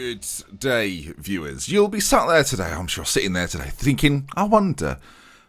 Good day, viewers. You'll be sat there today, I'm sure, sitting there today, thinking, I wonder,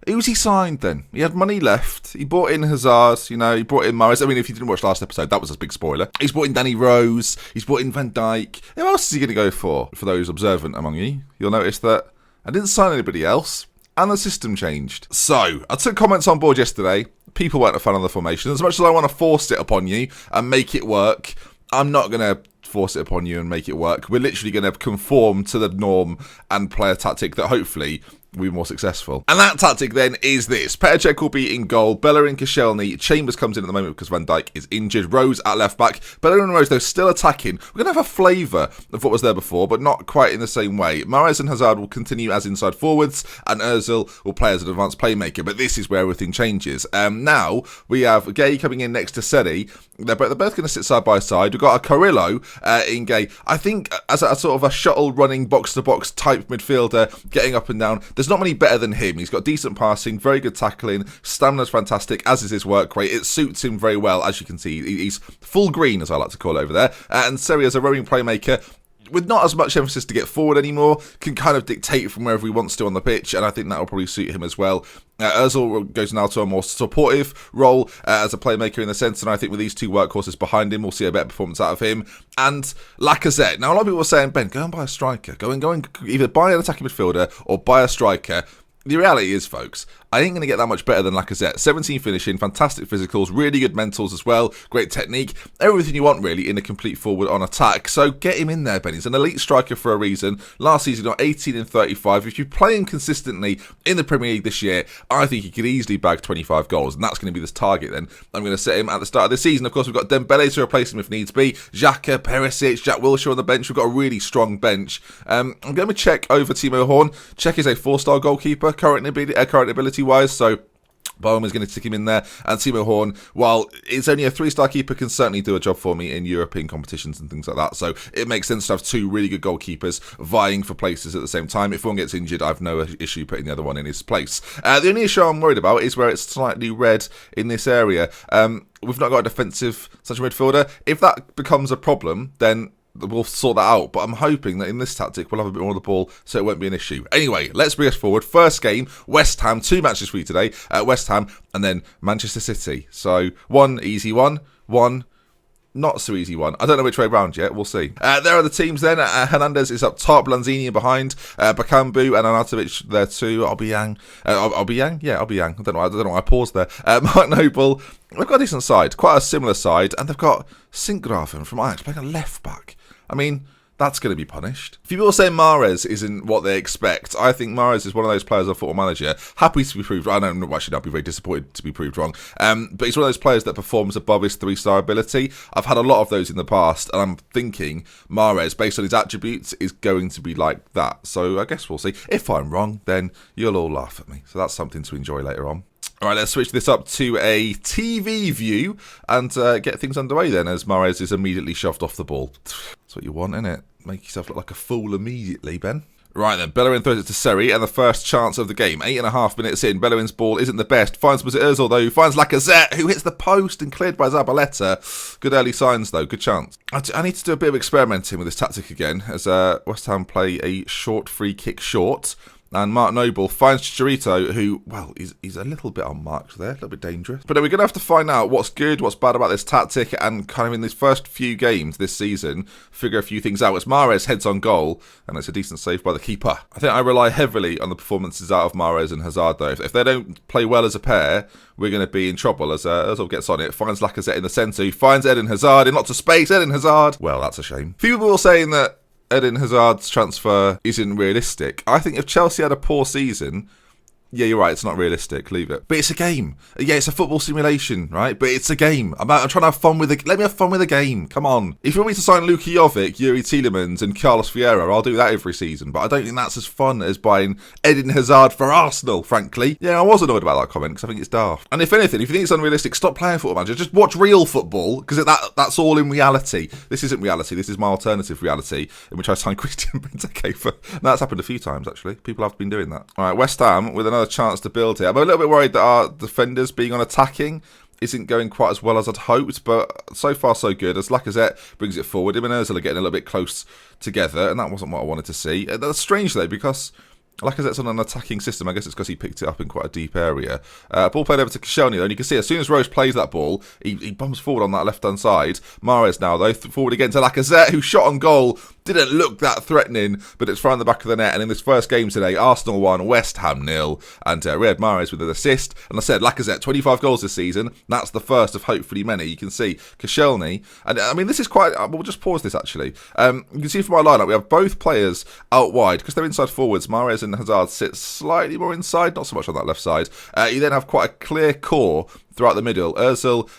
who's he signed then? He had money left, he brought in Hazard, he brought in Mahrez. I mean, if you didn't watch last episode, that was a big spoiler. He's brought in Danny Rose, he's brought in Van Dijk. Who else is he going to go for? For those observant among you, you'll notice that I didn't sign anybody else, and the system changed. So, I took comments on board yesterday. People weren't a fan of the formation. As much as I want to force it upon you and make it work, I'm not going to force it upon you and make it work. We're literally going to conform to the norm and play a tactic that hopefully will be more successful. And that tactic then is this. Petr Cech will be in goal, Bellerin, Koscielny, Chambers comes in at the moment because Van Dijk is injured, Rose at left back, Bellerin and Rose though still attacking. We're going to have a flavour of what was there before, but not quite in the same way. Mahrez and Hazard will continue as inside forwards, and Ozil will play as an advanced playmaker, but this is where everything changes. Now, we have Gay coming in next to Seri. They're both going to sit side by side. We've got a Carrillo in Gay. I think as a sort of a shuttle running box-to-box type midfielder, getting up and down. There's not many better than him. He's got decent passing, very good tackling, stamina's fantastic, as is his work rate. It suits him very well, as you can see. He's full green, as I like to call it over there. And Seri as a roaming playmaker, with not as much emphasis to get forward anymore, can kind of dictate from wherever he wants to on the pitch, and I think that will probably suit him as well. Ozil goes now to a more supportive role as a playmaker in the sense, and I think with these two workhorses behind him, we'll see a better performance out of him. And Lacazette. Now, a lot of people are saying, Ben, go and buy a striker. Go and either buy an attacking midfielder or buy a striker. The reality is, folks, I ain't going to get that much better than Lacazette. 17 finishing, fantastic physicals, really good mentals as well, great technique, everything you want really in a complete forward on attack. So get him in there, Ben. He's an elite striker for a reason. Last season, he got 18 and 35. If you play him consistently in the Premier League this year, I think he could easily bag 25 goals, and that's going to be this target then. I'm going to set him at the start of the season. Of course, we've got Dembele to replace him if needs be, Xhaka, Perisic, Jack Wilshere on the bench. We've got a really strong bench. I'm going to check over Timo Horn. Cech is a 4-star goalkeeper current ability-wise, so Boehm is going to stick him in there, and Timo Horn, while it's only a 3-star keeper, can certainly do a job for me in European competitions and things like that. So it makes sense to have two really good goalkeepers vying for places at the same time. If one gets injured, I've no issue putting the other one in his place. The only issue I'm worried about is where it's slightly red in this area. We've not got a defensive central midfielder. If that becomes a problem, then we'll sort that out, but I'm hoping that in this tactic we'll have a bit more of the ball so it won't be an issue. Anyway, let's bring us forward. First game, West Ham, 2 matches for you today. West Ham and then Manchester City. So one easy one not so easy one. I don't know which way round yet, we'll see. There are the teams then. Hernandez is up top, Lanzini behind, Bakambu and Arnautovic there too. Obiang. Yeah, Obiang. I don't know why I paused there. Mark Noble. They've got a decent side, quite a similar side, and they've got Sinkgraven from Ajax playing a left back. I mean, that's going to be punished. If people are saying Mahrez isn't what they expect, I think Mahrez is one of those players of Football Manager, happy to be proved wrong. I know, actually, I'd be very disappointed to be proved wrong. But he's one of those players that performs above his 3-star ability. I've had a lot of those in the past, and I'm thinking Mahrez, based on his attributes, is going to be like that. So I guess we'll see. If I'm wrong, then you'll all laugh at me. So that's something to enjoy later on. All right, let's switch this up to a TV view and get things underway then, as Mahrez is immediately shoved off the ball. That's what you want, innit? Make yourself look like a fool immediately, Ben. Right then, Bellerin throws it to Seri, and the first chance of the game. 8.5 minutes in, Bellerin's ball isn't the best. Finds Ozil though, who finds Lacazette, who hits the post and cleared by Zabaleta. Good early signs though, good chance. I need to do a bit of experimenting with this tactic again, as West Ham play a short free kick short. And Mark Noble finds Chicharito, who, well, he's a little bit unmarked there, a little bit dangerous. But then we're going to have to find out what's good, what's bad about this tactic, and kind of in these first few games this season, figure a few things out. As Mahrez heads on goal, and it's a decent save by the keeper. I think I rely heavily on the performances out of Mahrez and Hazard, though. If they don't play well as a pair, we're going to be in trouble, as Ozil gets on it, finds Lacazette in the centre, he finds Eden Hazard in lots of space. Eden Hazard, well, that's a shame. A few people were saying that Eden Hazard's transfer isn't realistic. I think if Chelsea had a poor season, yeah, you're right, it's not realistic, leave it. But it's a game. Yeah, it's a football simulation, right? But it's a game. I'm trying to have fun with it. Let me have fun with the game. Come on. If you want me to sign Luka Jovic, Yuri Tielemans and Carlos Vieira, I'll do that every season. But I don't think that's as fun as buying Eden Hazard for Arsenal, frankly. Yeah, I was annoyed about that comment because I think it's daft. And if anything, if you think it's unrealistic, stop playing Football Manager. Just watch real football, because that's all in reality. This isn't reality. This is my alternative reality, in which I signed Christian Benteke for... Now, that's happened a few times, actually. People have been doing that. All right, West Ham with another chance to build here. I'm a little bit worried that our defenders being on attacking isn't going quite as well as I'd hoped, but so far so good. As Lacazette brings it forward, him and Ozil are getting a little bit close together, and that wasn't what I wanted to see. That's strange though, because Lacazette's on an attacking system. I guess it's because he picked it up in quite a deep area. Ball played over to Koscielny, though, and you can see as soon as Rose plays that ball, he bumps forward on that left-hand side. Mahrez now, though, forward again to Lacazette, who shot on goal. Didn't look that threatening, but it's thrown in the back of the net. And in this first game today, Arsenal 1, West Ham 0. And Riyad Mahrez with an assist. And I said, Lacazette, 25 goals this season. That's the first of hopefully many. You can see Koscielny. And I mean, this is quite... We'll just pause this, actually. You can see from my lineup, we have both players out wide. Because they're inside forwards, Mahrez and Hazard sit slightly more inside. Not so much on that left side. You then have quite a clear core throughout the middle. Ozil,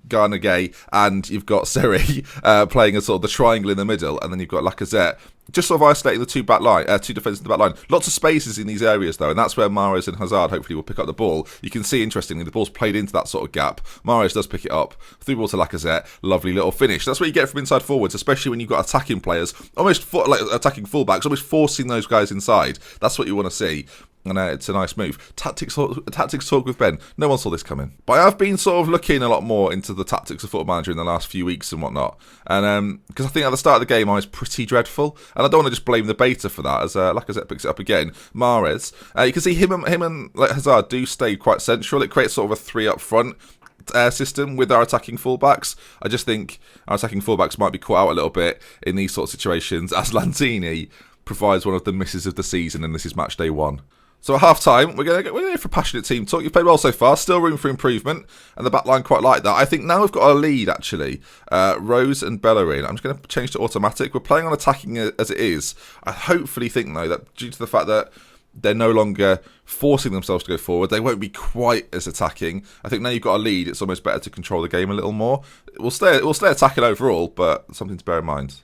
Garner Gay, and you've got Seri playing a sort of the triangle in the middle, and then you've got Lacazette just sort of isolating the two defenders in the back line. Lots of spaces in these areas though, and that's where Mahrez and Hazard hopefully will pick up the ball. You can see, interestingly, the ball's played into that sort of gap. Mahrez does pick it up, through ball to Lacazette, lovely little finish. That's what you get from inside forwards, especially when you've got attacking players, almost like attacking fullbacks, almost forcing those guys inside. That's what you want to see. And it's a nice move. Tactics talk with Ben. No one saw this coming. But I've been sort of looking a lot more into the tactics of Football Manager in the last few weeks and whatnot. And because I think at the start of the game I was pretty dreadful. And I don't want to just blame the beta for that, as Lacazette picks it up again. Mahrez. You can see him and Hazard do stay quite central. It creates sort of a 3 up front system with our attacking fullbacks. I just think our attacking fullbacks might be caught out a little bit in these sort of situations, as Lanzini provides one of the misses of the season, and this is match day 1. So at half-time, we're going to go for passionate team talk. You've played well so far, still room for improvement, and the back line quite like that. I think now we've got a lead, actually. Rose and Bellerin. I'm just going to change to automatic. We're playing on attacking as it is. I hopefully think, though, that due to the fact that they're no longer forcing themselves to go forward, they won't be quite as attacking. I think now you've got a lead, it's almost better to control the game a little more. We'll stay attacking overall, but something to bear in mind.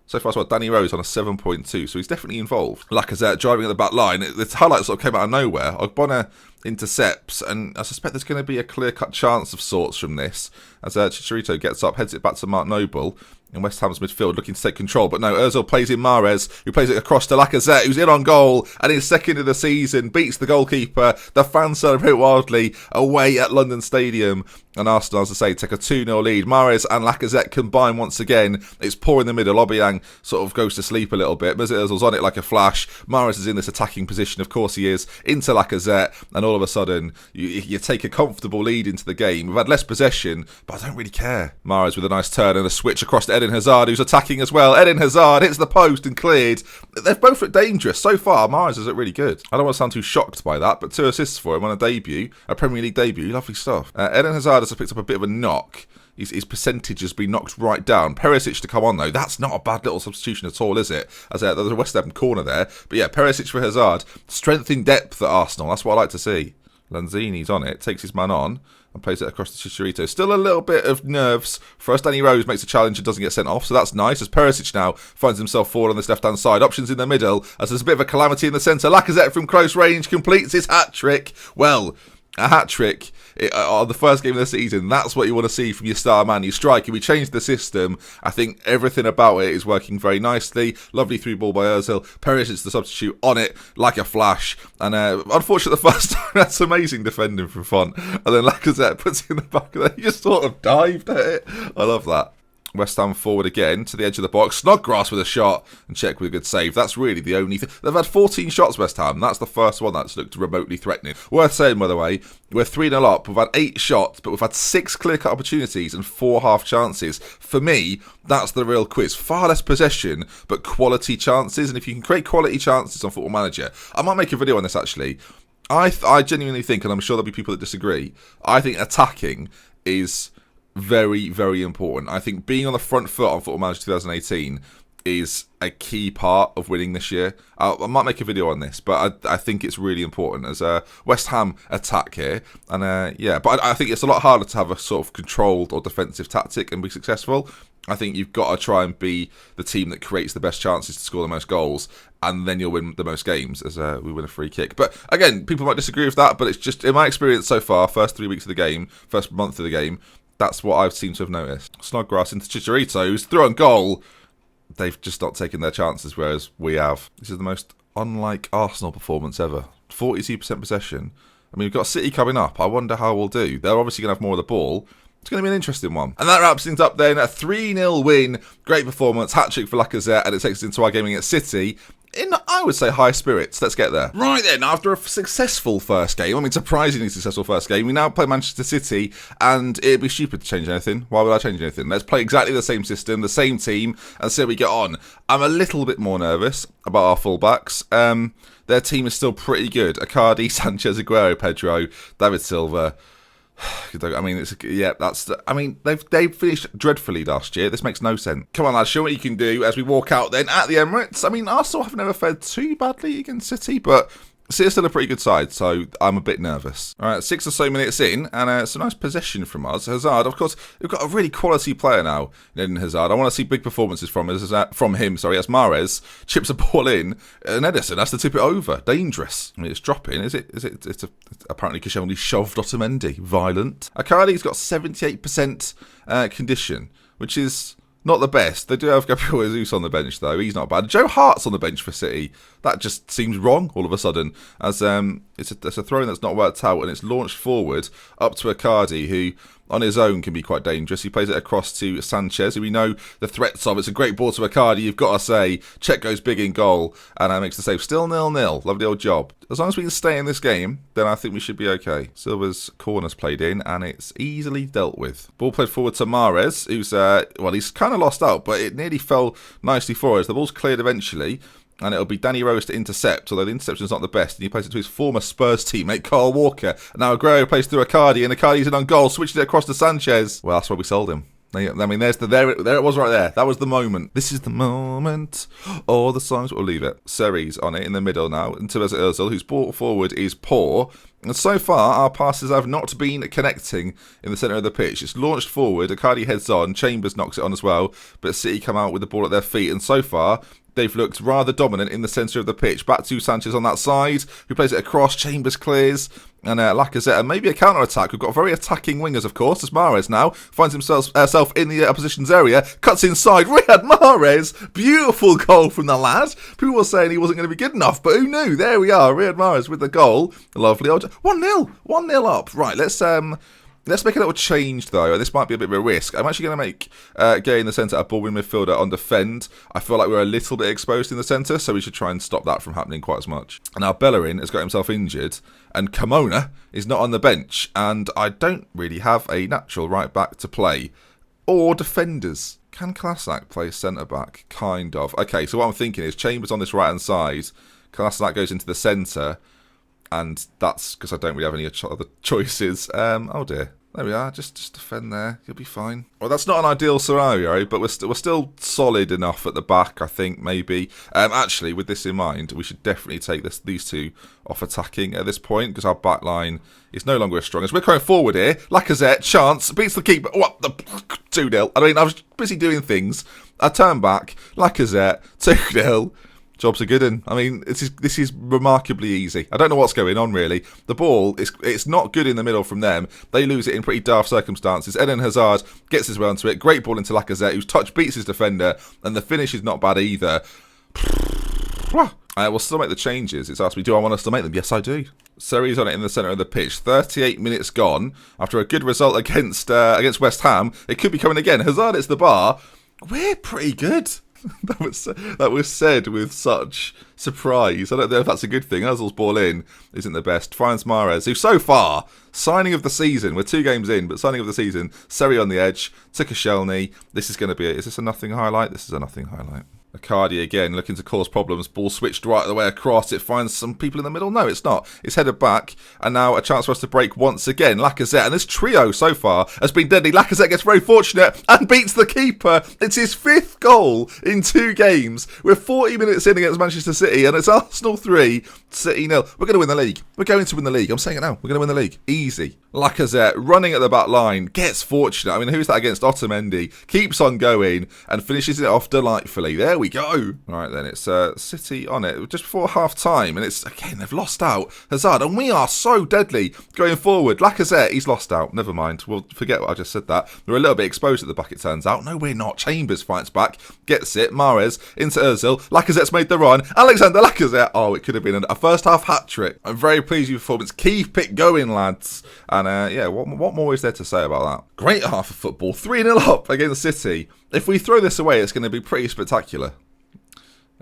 So far, so Danny Rose on a 7.2, so he's definitely involved. Lacazette driving at the back line. The highlight sort of came out of nowhere. Ogbonna intercepts, and I suspect there's going to be a clear-cut chance of sorts from this, as Chicharito gets up, heads it back to Mark Noble in West Ham's midfield, looking to take control. But no, Ozil plays in Mahrez, who plays it across to Lacazette, who's in on goal, and his second of the season, beats the goalkeeper. The fans celebrate wildly away at London Stadium. And Arsenal, as I say, take a 2-0 lead. Mahrez and Lacazette combine once again. It's poor in the middle. Obiang sort of goes to sleep a little bit. Mesut Ozil's on it like a flash. Mahrez is in this attacking position. Of course he is. Into Lacazette. And all of a sudden, you take a comfortable lead into the game. We've had less possession, but I don't really care. Mahrez with a nice turn and a switch across to Eden Hazard, who's attacking as well. Eden Hazard hits the post and cleared. They've both looked dangerous. So far, Mahrez has looked really good. I don't want to sound too shocked by that, but 2 assists for him on a debut. A Premier League debut. Lovely stuff. Eden Hazard has picked up a bit of a knock. His percentage has been knocked right down. Perisic to come on, though. That's not a bad little substitution at all, is it? As there's a West Ham corner there. But yeah, Perisic for Hazard. Strength in depth at Arsenal. That's what I like to see. Lanzini's on it. Takes his man on and plays it across to Chicharito. Still a little bit of nerves. First, Danny Rose makes a challenge and doesn't get sent off, so that's nice. As Perisic now finds himself forward on this left-hand side. Options in the middle, as there's a bit of a calamity in the centre. Lacazette from close range completes his hat-trick. Well, a hat-trick on the first game of the season, that's what you want to see from your star man, your striker. We changed the system. I think everything about it is working very nicely. Lovely through ball by Ozil. Perisic's the substitute on it like a flash. And unfortunately, the first time, that's amazing defending from Font. And then Lacazette puts it in the back of it. He just sort of dived at it. I love that. West Ham forward again to the edge of the box. Snodgrass with a shot and Cech with a good save. That's really the only thing. They've had 14 shots, West Ham. That's the first one that's looked remotely threatening. Worth saying, by the way, we're 3-0 up. We've had 8 shots, but we've had 6 clear-cut opportunities and 4 half chances. For me, that's the real quiz. Far less possession, but quality chances. And if you can create quality chances on Football Manager, I might make a video on this, actually. I genuinely think, and I'm sure there'll be people that disagree, I think attacking is very, very important. I think being on the front foot on Football Manager 2018 is a key part of winning this year. I might make a video on this, but I think it's really important as a West Ham attack here. And yeah, but I think it's a lot harder to have a sort of controlled or defensive tactic and be successful. I think you've got to try and be the team that creates the best chances to score the most goals, and then you'll win the most games as we win a free kick. But again, people might disagree with that, but it's just, in my experience so far, first 3 weeks of the game, first month of the game, that's what I've seemed to have noticed. Snodgrass into Chicharito, who's through on goal. They've just not taken their chances, whereas we have. This is the most unlike Arsenal performance ever. 42% possession I mean, we've got City coming up. I wonder how we'll do. They're obviously going to have more of the ball. It's going to be an interesting one. And that wraps things up then. A 3-0 win. Great performance. Hat-trick for Lacazette. And it takes us into our game against City in, I would say, high spirits. Let's get there. Right then, after a successful first game, I mean, surprisingly successful first game, we now play Manchester City, and it'd be stupid to change anything. Why would I change anything? Let's play exactly the same system, the same team, and see how we get on. I'm a little bit more nervous about our fullbacks. Their team is still pretty good. Icardi, Sanchez, Aguero, Pedro, David Silva. I mean, they've finished dreadfully last year. This makes no sense. Come on, lads, show what you can do as we walk out then at the Emirates. I mean, Arsenal have never fared too badly against City, but City's still a pretty good side, so I'm a bit nervous. All right, 6 or so minutes in, and it's a nice possession from us. Hazard, of course, we've got a really quality player now, Eden Hazard. I want to see big performances from him. As Mahrez chips a ball in, and Ederson has to tip it over. Dangerous. I mean, it's dropping. It's apparently Koscielny shoved Otamendi. Violent. Icardi's got 78% condition, which is not the best. They do have Gabriel Jesus on the bench, though. He's not bad. Joe Hart's on the bench for City. That just seems wrong all of a sudden, as it's a throw-in that's not worked out, and it's launched forward up to Icardi, who on his own can be quite dangerous. He plays it across to Sanchez, who we know the threats of. It's a great ball to Icardi, you've got to say. Czech goes big in goal, and makes the save. Still 0-0. Lovely old job. As long as we can stay in this game, then I think we should be okay. Silva's corner's played in, and it's easily dealt with. Ball played forward to Mahrez, who's, he's kind of lost out, but it nearly fell nicely for us. The ball's cleared eventually, and it'll be Danny Rose to intercept, although the interception's not the best, and he plays it to his former Spurs teammate, Carl Walker. And now Aguero plays through Icardi, and Icardi's in on goal, switches it across to Sanchez. Well, that's why we sold him. I mean, there it was right there. That was the moment. This is the moment. All the songs, we'll leave it. Seri's on it in the middle now, and Mesut Ozil, whose ball forward is poor. And so far, our passes have not been connecting in the centre of the pitch. It's launched forward, Icardi heads on, Chambers knocks it on as well, but City come out with the ball at their feet, and so far, they've looked rather dominant in the centre of the pitch. Back to Sanchez on that side, who plays it across, Chambers clears, and Lacazette, and maybe a counter-attack. We've got very attacking wingers, of course, as Mahrez now finds himself in the opposition's area, cuts inside, Riyad Mahrez, beautiful goal from the lad. People were saying he wasn't going to be good enough, but who knew? There we are, Riyad Mahrez with the goal. Lovely. 1-0 up. Right, Let's make a little change, though. This might be a bit of a risk. I'm actually going to make Gay in the centre a ball-win midfielder on defend. I feel like we're a little bit exposed in the centre, so we should try and stop that from happening quite as much. Now, Bellerin has got himself injured, and Carmona is not on the bench, and I don't really have a natural right-back to play. Or defenders. Can Klasak play centre-back? Kind of. Okay, so what I'm thinking is Chambers on this right-hand side, Klasak goes into the centre, and that's because I don't really have any other choices. Oh dear. There we are. Just defend there. You'll be fine. Well, that's not an ideal scenario, but we're still solid enough at the back, I think, maybe. Actually, with this in mind, we should definitely take these two off attacking at this point, because our back line is no longer as strong. As we're going forward here, Lacazette, chance, beats the keeper. What? 2-0. I mean, I was busy doing things. I turn back, Lacazette, 2-0. Job's a good one. I mean, this is remarkably easy. I don't know what's going on, really. The ball, it's not good in the middle from them. They lose it in pretty daft circumstances. Eden Hazard gets his way onto it. Great ball into Lacazette, whose touch beats his defender, and the finish is not bad either. We'll still make the changes. It's asked me, do I want us to make them? Yes, I do. Seri's on it in the centre of the pitch. 38 minutes gone. After a good result against West Ham, it could be coming again. Hazard hits the bar. We're pretty good. That was said with such surprise. I don't know if that's a good thing. Ozil's ball in isn't the best. Finds Mahrez, who so far, signing of the season, we're 2 games in, but signing of the season, Seri on the edge, to Koscielny. This is going to be it. Is this a nothing highlight? This is a nothing highlight. Icardi again, looking to cause problems. Ball switched right the way across. It finds some people in the middle. No, it's not. It's headed back. And now a chance for us to break once again. Lacazette, and this trio so far has been deadly. Lacazette gets very fortunate and beats the keeper. It's his 5th goal in 2 games. We're 40 minutes in against Manchester City, and it's Arsenal 3, City 0. We're going to win the league. We're going to win the league. I'm saying it now. We're going to win the league. Easy. Lacazette running at the back line, gets fortunate. I mean, who's that against? Otamendi. Keeps on going and finishes it off delightfully. There we go. Right then, it's City on it just before half-time, and it's, again, they've lost out. Hazard, and we are so deadly going forward. Lacazette, he's lost out. Never mind. We'll forget what I just said that. We're a little bit exposed at the back, it turns out. No, we're not. Chambers fights back, gets it. Mahrez into Ozil. Lacazette's made the run. Alexander Lacazette. Oh, it could have been a first-half hat-trick. I'm very pleased with your performance. Keep it going, lads. And, yeah, what more is there to say about that? Great half of football. 3-0 up against City. If we throw this away, it's going to be pretty spectacular.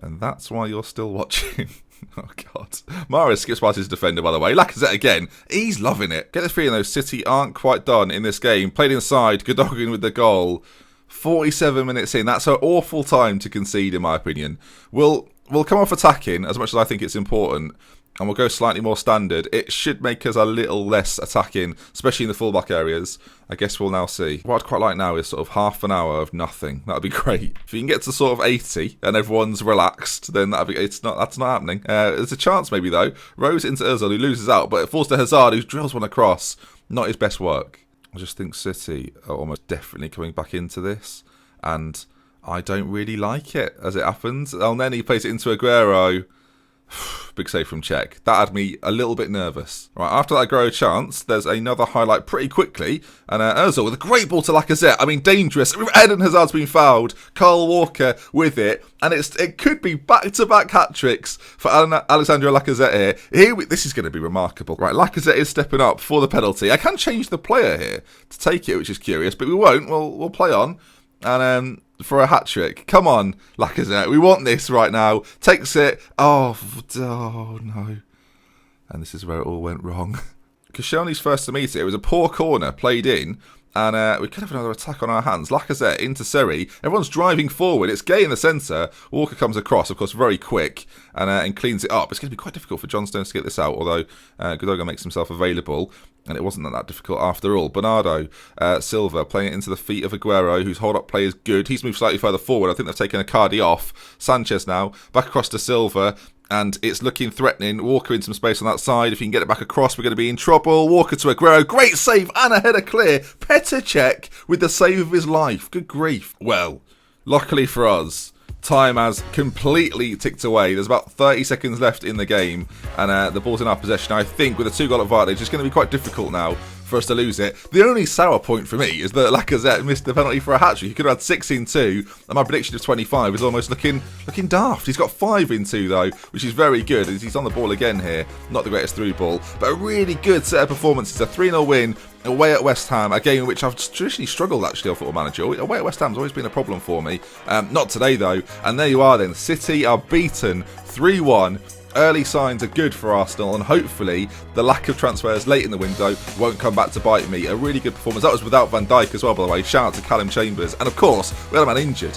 And that's why you're still watching. Oh, God. Mahrez skips past his defender, by the way. Lacazette again. He's loving it. Get the feeling, though, City aren't quite done in this game. Played inside. Gundogan with the goal. 47 minutes in. That's an awful time to concede, in my opinion. We'll come off attacking, as much as I think it's important, and we'll go slightly more standard. It should make us a little less attacking, especially in the fullback areas. I guess we'll now see. What I'd quite like now is sort of half an hour of nothing. That would be great. If you can get to sort of 80 and everyone's relaxed, then that's not happening. There's a chance maybe though. Rose into Ozil, who loses out, but it falls to Hazard, who drills one across. Not his best work. I just think City are almost definitely coming back into this, and I don't really like it as it happens. And then he plays it into Aguero. Big save from Czech. That had me a little bit nervous. Right, after that Aguero chance, there's another highlight pretty quickly. And Ozil with a great ball to Lacazette. I mean, dangerous. Eden Hazard's been fouled. Kyle Walker with it. And it could be back-to-back hat-tricks for Alexandre Lacazette here. This is going to be remarkable. Right, Lacazette is stepping up for the penalty. I can change the player here to take it, which is curious. But we won't. We'll play on. And for a hat-trick. Come on, Lacazette. We want this right now. Takes it. Oh, no. And this is where it all went wrong. Koscielny's first to meet it. It was a poor corner played in. And we could have another attack on our hands. Lacazette into Seri. Everyone's driving forward. It's Gay in the centre. Walker comes across, of course, very quick. And cleans it up. It's going to be quite difficult for John Stones to get this out. Although Gundogan makes himself available. And it wasn't that difficult after all. Bernardo Silva playing it into the feet of Aguero, whose hold-up play is good. He's moved slightly further forward. I think they've taken Icardi off. Sanchez now. Back across to Silva. And it's looking threatening. Walker in some space on that side. If he can get it back across, we're going to be in trouble. Walker to Aguero. Great save and a header clear. Petr Cech with the save of his life. Good grief. Well, luckily for us, time has completely ticked away. There's about 30 seconds left in the game. And the ball's in our possession. I think with a 2-goal advantage, it's going to be quite difficult now for us to lose it. The only sour point for me is that Lacazette missed the penalty for a hat-trick. He could have had 6 in 2, and my prediction of 25 is almost looking daft. He's got 5 in 2 though, which is very good. He's on the ball again here. Not the greatest through ball, but a really good set of performances. A 3-0 win away at West Ham, a game in which I've traditionally struggled actually on Football Manager. Away at West Ham's always been a problem for me. Not today though. And there you are then. City are beaten 3-1. Early signs are good for Arsenal, and hopefully the lack of transfers late in the window won't come back to bite me. A really good performance. That was without Van Dijk as well, by the way. Shout out to Callum Chambers. And of course, we had a man injured.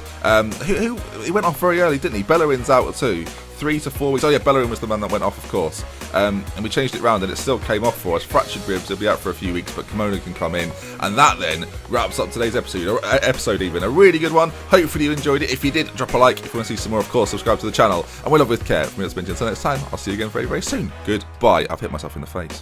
He went off very early, didn't he? Bellerin's out too. 3 to 4 weeks. Oh yeah, Bellerin was the man that went off, of course. And we changed it round and it still came off for us. Fractured ribs, he'll be out for a few weeks, but Kimono can come in. And that then wraps up today's episode even. A really good one. Hopefully you enjoyed it. If you did, drop a like. If you want to see some more, of course, subscribe to the channel. And we'll love with care. From me, that's been until next time. I'll see you again very, very soon. Goodbye. I've hit myself in the face.